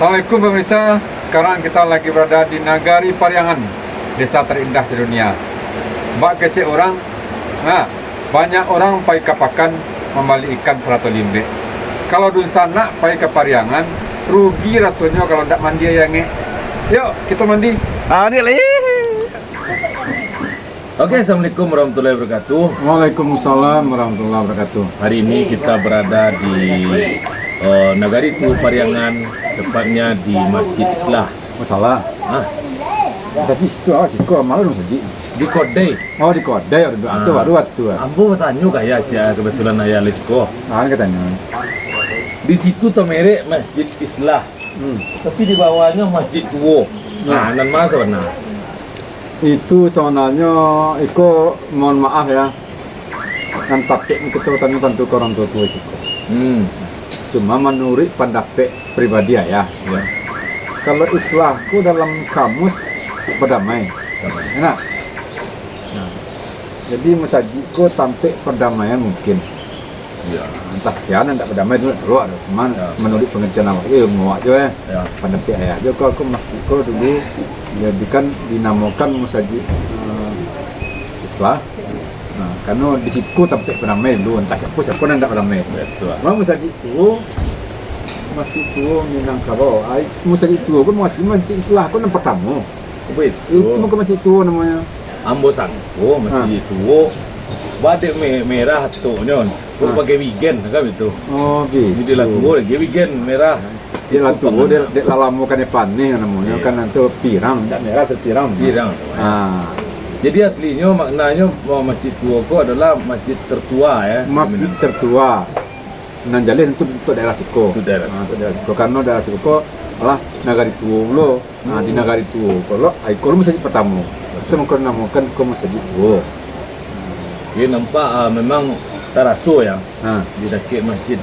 Assalamualaikum pemirsa, sekarang kita lagi berada di Nagari Pariangan, desa terindah di dunia. Mbak kecil orang, nah banyak orang pai kapakan membeli ikan serato limbe. Kalau di sana pai ke Pariangan, rugi rasanya kalau tidak mandi ya nge. Yuk kita mandi. Oke, assalamualaikum warahmatullahi wabarakatuh. Waalaikumsalam warahmatullahi wabarakatuh. Hari ini kita berada di Nagari Pariangan, tepatnya di Masjid Islah. Masalah. Tadi itu sih kok malu saja. Di Kodai. Oh di Kodai ada baru waktu. Ambo bertanya kayak aja kebetulan ayah Lisko. Katanya. Di situ merek Masjid Islah. Tapi di bawahnya Masjid Tuwo. Nah, nan mana sebenarnya? Itu sebenarnya Iko mohon maaf ya. Kan tapi kita tanya tentu ke orang tua sih. Cuma menurut pendapat pribadi ya. Kalau Islahku dalam kamus perdamai. Enak. Nah, jadi masajiku tampil perdamaian mungkin. Ya. Entah siapa tidak berdamai dulu keluar. Cuman menurut pengertian awak ilmu awak je pendapat ayah. Jadi aku masjidku dulu jadikan dinamakan masjid Islah. Nah, karena di situ tampil perdamai dulu. Entah siapa yang tidak berdamai. Betul. Memang masjid itu Minangkabau. Masjid itu pun masjid Islah kan yang pertama. Betul. Itu bukan masjid itu namanya. Ambo sangko Masjid Tuwo. Badek merah tu nyon. Kau pakai weekend kan itu. Oh, gitu. Jadi lah Tuwo lagi weekend merah. Dia lah tuh, dia lalamu kan panih namanya kan nanti pirang, tidak merah atau pirang. Pirang. Jadi aslinya maknanya Masjid Tuwo adalah masjid tertua ya. Masjid tertua. Nanjali untuk daerah Siko. Itu daerah Siko. Daerah Siko karena daerah Siko adalah Nagari Tuwo lo. Nah di Nagari Tuwo kalau masjid pertama. Kita menamakan ke Masjid Tuwo. Dia nampak memang taraso ya. Di dekat Masjid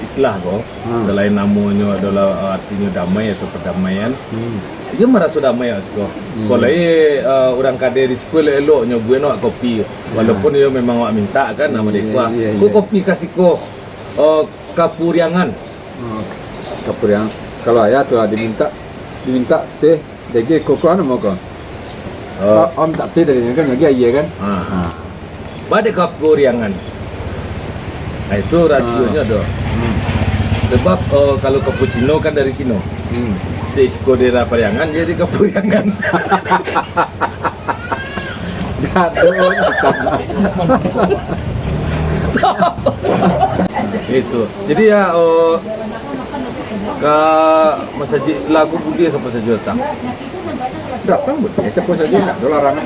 Islah kok. Selain namanya adalah artinya damai atau perdamaian. Dia merasa damai ya Siko. Kalau orang kade di sekolah eloknya gue nak kopi. Walaupun dia memang awak minta kan nama dia. Kau kopi kasih ko Kapuriangan. Kapuriangan. Kalau ayah tuh diminta teh DG koko anu mau kok. Om tak teh dari kan lagi ayah kan. Pada Kapuriangan. Nah itu rasionya doh. Sebab kalau cappuccino kan dari Cino. Disko daerah Pariangan jadi Kapuriangan. Stop. Itu. Jadi ya ke Masjid Islah aku budi siapa saja datang ya siapa saja tidak ada larangan.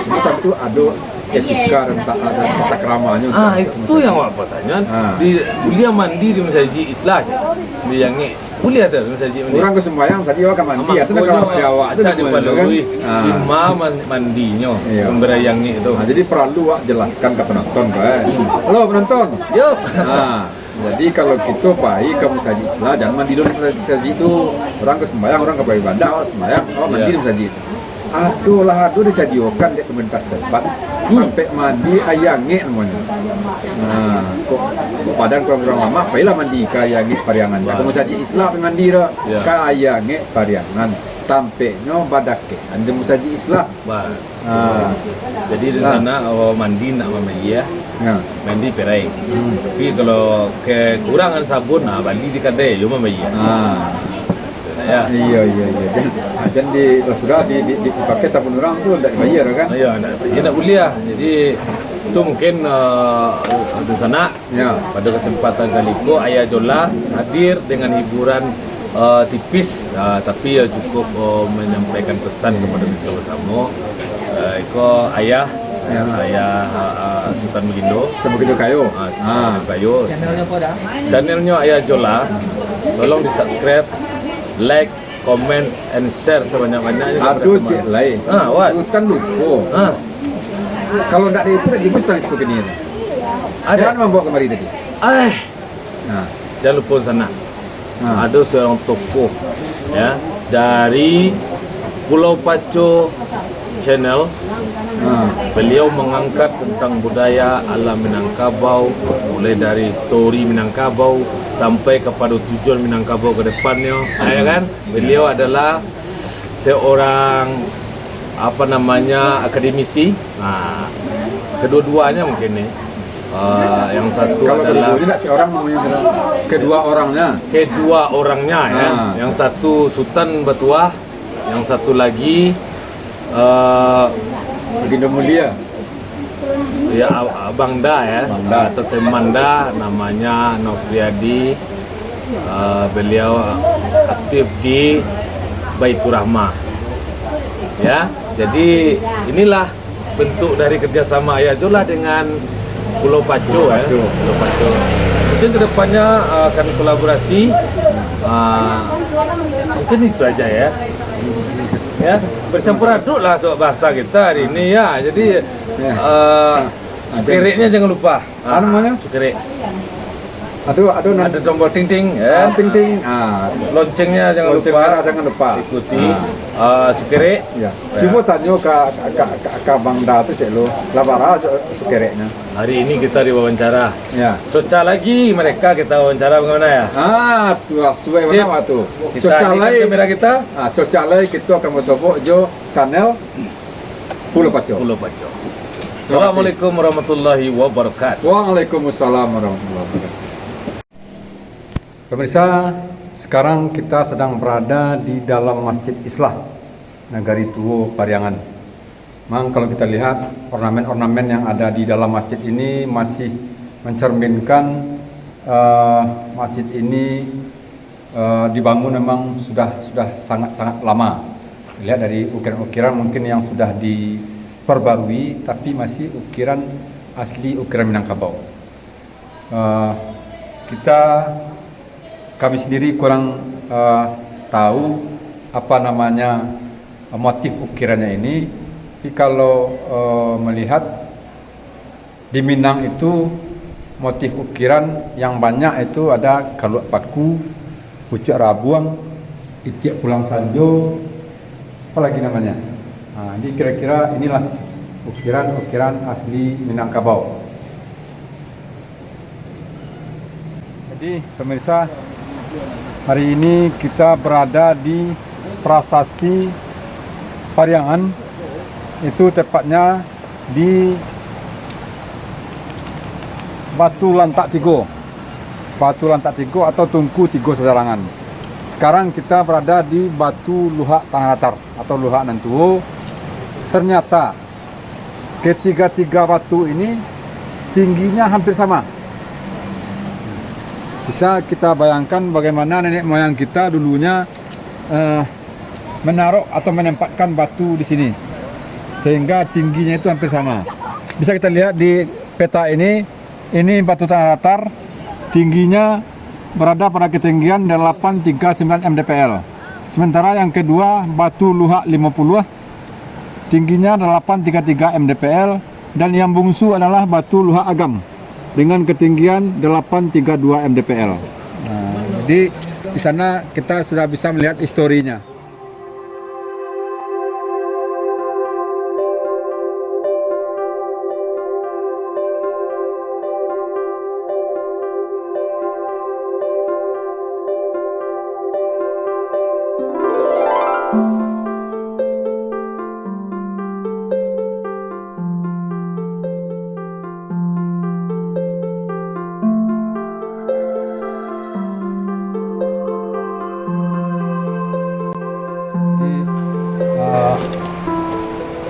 Cuma tentu ada etika dan tata keramanya. Itu yang awak bertanya. Di kuliah mandi di Masjid Islah di yang ni kuliah ada di Masjid mandi. Orang ke sembahyang tadi awak mandi atau kalau Jawa itu kan imam mandinya sumber yang ni itu. Jadi perlu awak jelaskan ke penonton kan. Halo penonton. Yup. Jadi kalau kita pergi ke Masjid Islah jangan mandi dulu di masjid itu. Orang ke sembahyang, orang ke beribadah, sembahyang, mandi di masjid. Aduh disediakan di komunitas tempat sampai mandi ayange namanya. Nah, kok padang kurang lama, baiklah mandi ke ayange Pariangan. Ke Masjid Islah mandi dah ke ayange Pariangan. Tampeknya badake, anda Masjid Islah. Jadi di sana mandi nak mamaya. Mandi perai. Tapi kalau kekurangan sabun, mandi di kedai, cuma mamaya. Ya. Iya. Jadi sudah dipakai sabun orang tu tidak dibayar kan? Iya, tidak kuliah. Jadi itu mungkin di sana. Pada kesempatan kali itu Ayah Jola hadir dengan hiburan tipis, tapi cukup menyampaikan pesan kepada kita bersama. Iko Ayah Sultan Megindo Kayo. Channelnya Ayah Jola. Tolong di subscribe, like, comment, and share sebanyak-banyaknya. Aduh cik lain. Sultan lupa. Kalau tidak ada itu lagi mesti seperti ini. Siapa membawa kemari tadi? Jangan lupa sana. Ada seorang tokoh ya dari Pulau Paco channel. Beliau mengangkat tentang budaya alam Minangkabau, mulai dari story Minangkabau sampai kepada tujuan Minangkabau ke depannya, ya kan? Beliau adalah seorang akademisi. Nah, kedua-duanya mungkin nih. Yang satu Kalau adalah kedua tidak seorang namanya kedua orangnya ya. Yang satu Sultan Batuah, yang satu lagi Baginda Mulia. ya Bangda ya, Bangda. atau Temanda, namanya Nofriadi. Beliau aktif di Baitur Rahmah. Ya, jadi inilah bentuk dari kerjasama Ayahzola dengan Pulau Pacu ya. Pulau Pacu. Mungkin kedepannya akan kolaborasi. Mungkin itu aja ya. Ya, bercampur aduk lah soal bahasa kita hari ini ya. Jadi sukereknya jangan lupa. Apa namanya? Sukerek. Aduh, Ada tombol ting ting ya. ting. Loncengnya jangan lupa. Ikuti. Sukerek. Ya. Coba tanya ke Bangda itu sih lo, labara sukereknya. Hari ini kita diwawancara. Ya. Coca lagi mereka kita wawancara bagaimana ya? Tuh sesuai Sip. mana tuh? Kita alihkan kamera kita. Cocok lagi kita akan masuk jo channel Pulau Pacu. Pulau Pacu. Assalamualaikum warahmatullahi wabarakatuh. Waalaikumsalam warahmatullahi wabarakatuh. Pemirsa, sekarang kita sedang berada di dalam Masjid Islah Nagari Tuwo Pariangan. Memang kalau kita lihat ornamen-ornamen yang ada di dalam masjid ini masih mencerminkan masjid ini dibangun memang sudah sangat lama. Lihat dari ukiran-ukiran mungkin yang sudah diperbarui, tapi masih ukiran asli, ukiran Minangkabau. Kami sendiri kurang tahu apa namanya motif ukirannya ini. Tapi kalau melihat di Minang itu motif ukiran yang banyak itu ada kaluak paku, pucuk rabuang, itiak pulang sanjo, apa lagi namanya. Jadi kira-kira inilah ukiran-ukiran asli Minangkabau. Jadi pemirsa, hari ini kita berada di Prasasti Pariangan. Itu tepatnya di Batu Lantak Tigo. Batu Lantak Tigo atau Tungku Tigo Sesarangan. Sekarang kita berada di Batu Luhak Tanah Datar atau Luhak Nantuo. Ternyata ketiga-tiga batu ini tingginya hampir sama. Bisa kita bayangkan bagaimana nenek moyang kita dulunya menaruh atau menempatkan batu di sini, sehingga tingginya itu hampir sama. Bisa kita lihat di peta ini batu tanah datar, tingginya berada pada ketinggian 839 mdpl. Sementara yang kedua batu luhak 50, tingginya 833 mdpl, dan yang bungsu adalah batu luhak agam dengan ketinggian 832 mdpl. Jadi di sana kita sudah bisa melihat historinya.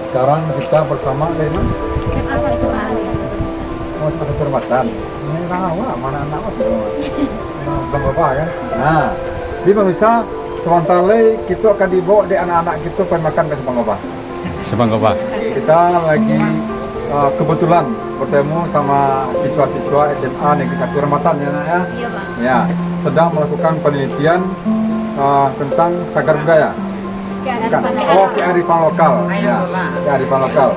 Sekarang kita bersama dengan SMA Kehormatan. Ini rawa, mana anak mas? Belum apa kan? Nah, di pemirsa, sebentar lagi kita akan dibawa di anak-anak kita pergi makan ke Sebanggoba. Kita lagi kebetulan bertemu sama siswa-siswa SMA Negeri 1 Kehormatan ya, Nak ya? Iya, Pak. Ya, sedang melakukan penelitian tentang cagar budaya. Kearifan lokal. Ya, kearifan lokal.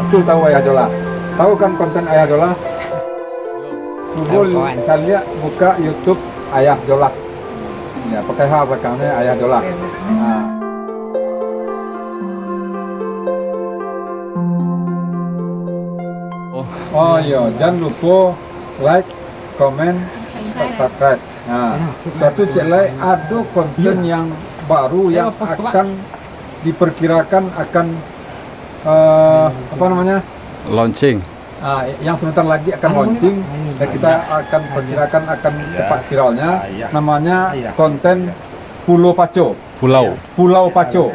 Itu tahu Ayahzola. Tahu kan konten Ayahzola? Coba kalian buka YouTube Ayahzola. Ya, pakai H belakangnya Ayahzola. Oh iya, jangan lupa like, comment, subscribe. Nah, satu celai ada konten yang baru yang akan diperkirakan akan apa namanya? Launching. Yang sebentar lagi akan launching dan kita akan perkirakan akan cepat viralnya. Namanya konten Pulau Paco. Pulau Paco.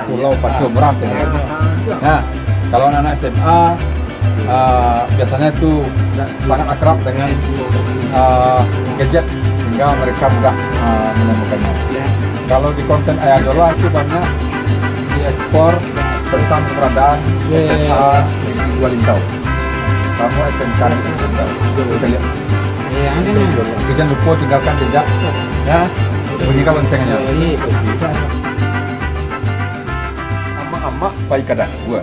Pulau Paco Meram. Nah, kalau anak SMA biasanya itu sangat akrab dengan gadget sehingga mereka mudah menemukannya. Kalau di konten Ayadola itu banyak diekspor tentang keberadaan SMA Negeri Dua Lintau. Kamu SMK Negeri Dua Lintau. Bisa lihat. Jangan lupa tinggalkan jejak. Ya, bunyikan loncengnya. Ama-ama baik kadang gua.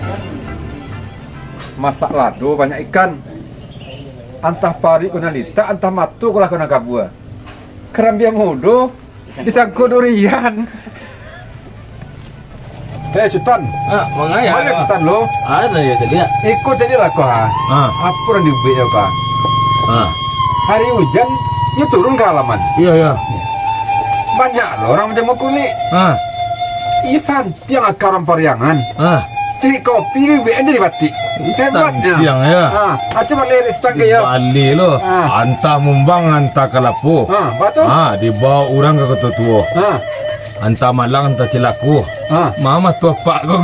Masak lado banyak ikan. Antah pari kunalita, antah matu kulah kuna kabua. Kerambia mudo disangkut durian. Sultan. Mangaya. Mana Sultan lo? Ada ya jadi. Ikut jadi lah kau. Apa yang diubah kau? Hari hujan, dia turun ke halaman. Iya. Banyak loh orang macam kulit. Iya santi yang akaran pariangan. Ciri kopi ni biar jadi batik. Santiang ya. Coba lihat stang ya. Bali lo. Antah mumbang antah kalapu. Betul. Dibawa orang ke ketua. Antah malang antah cilaku. Mama tua pak kau.